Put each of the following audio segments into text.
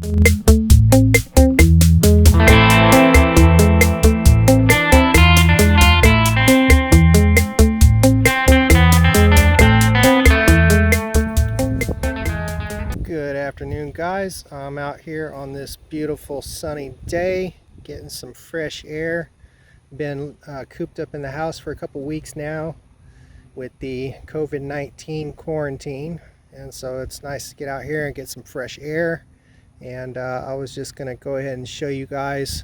Good afternoon, guys. I'm out here on this beautiful sunny day getting some fresh air. Been cooped up in the house for a couple weeks now with the COVID-19 quarantine, and so it's nice to get out here and get some fresh air. And I was just going to go ahead and show you guys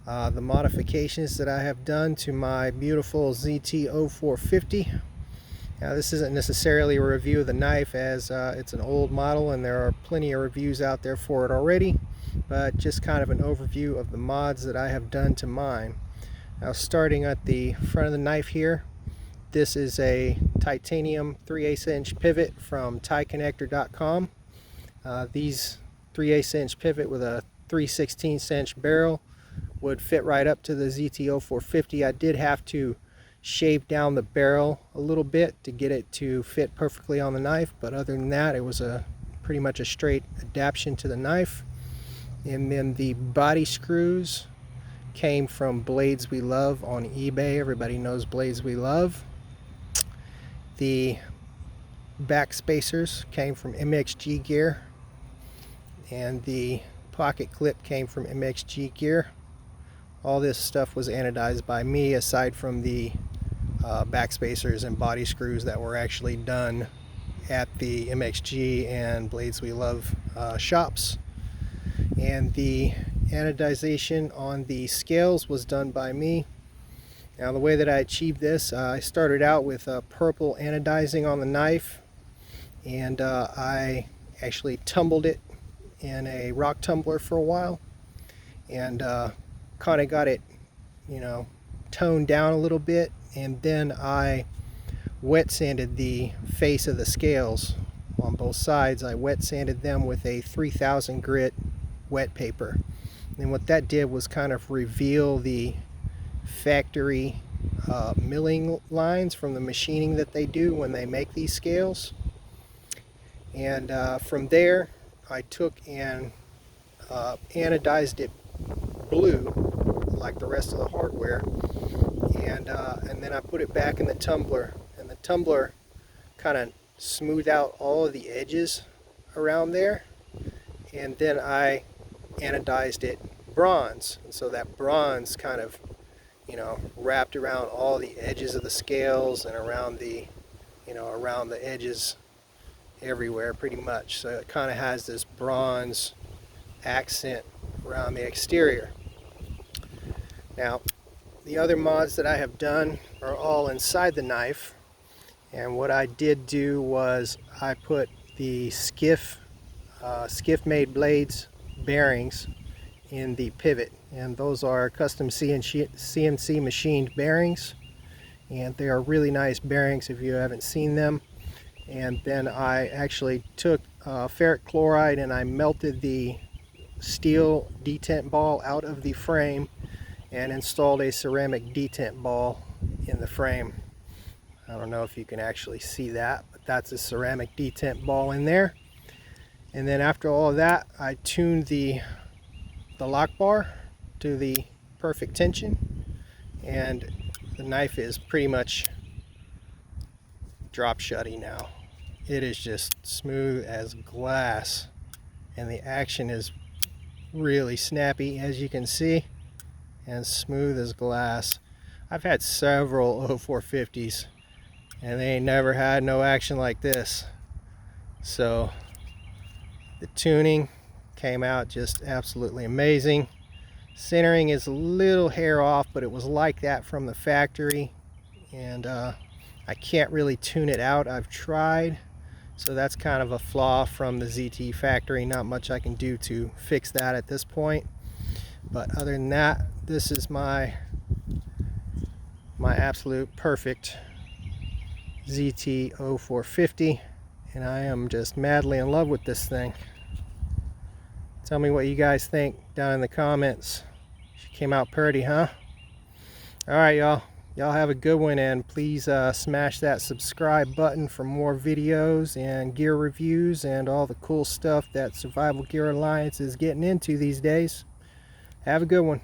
the modifications that I have done to my beautiful ZT-0450. Now, this isn't necessarily a review of the knife, as it's an old model and there are plenty of reviews out there for it already, but just kind of an overview of the mods that I have done to mine. Now, starting at the front of the knife here, this is a titanium 3/8 inch pivot from tieconnector.com. These 3/8 inch pivot with a 3/16 inch barrel would fit right up to the ZT-0450. I did have to shave down the barrel a little bit to get it to fit perfectly on the knife, but other than that, it was pretty much a straight adaptation to the knife. And then the body screws came from Blades We Love on eBay. Everybody knows Blades We Love. The back spacers came from MXG Gear, and the pocket clip came from MXG Gear. All this stuff was anodized by me, aside from the back spacers and body screws that were actually done at the MXG and Blades We Love shops. And the anodization on the scales was done by me. Now, the way that I achieved this, I started out with purple anodizing on the knife, and I actually tumbled it in a rock tumbler for a while, and kind of got it, toned down a little bit. And then I wet sanded the face of the scales on both sides. I wet sanded them with a 3000 grit wet paper. And what that did was kind of reveal the factory milling lines from the machining that they do when they make these scales. And from there, I took and anodized it blue like the rest of the hardware. And then I put it back in the tumbler, and the tumbler kind of smoothed out all of the edges around there. And then I anodized it bronze, and so that bronze kind of, wrapped around all the edges of the scales and around the, around the edges everywhere pretty much. So it kind of has this bronze accent around the exterior. Now, the other mods that I have done are all inside the knife, and what I did do was I put the skiff made blades bearings in the pivot, and those are custom CNC machined bearings, and they are really nice bearings if you haven't seen them. And then I actually took ferric chloride and I melted the steel detent ball out of the frame and installed a ceramic detent ball in the frame. I don't know if you can actually see that, but that's a ceramic detent ball in there. And then after all of that, I tuned the lock bar to the perfect tension, and the knife is pretty much drop shutty now. It is just smooth as glass, and the action is really snappy, as you can see, and smooth as glass. I've had several 0450s and they ain't never had no action like this. So the tuning came out just absolutely amazing. Centering is a little hair off, but it was like that from the factory, and I can't really tune it out. I've tried, so that's kind of a flaw from the ZT factory. Not much I can do to fix that at this point. But other than that, this is my absolute perfect ZT-0450, and I am just madly in love with this thing. Tell me what you guys think down in the comments. She came out pretty, huh? All right, y'all. Y'all have a good one, and please smash that subscribe button for more videos and gear reviews and all the cool stuff that Survival Gear Alliance is getting into these days. Have a good one.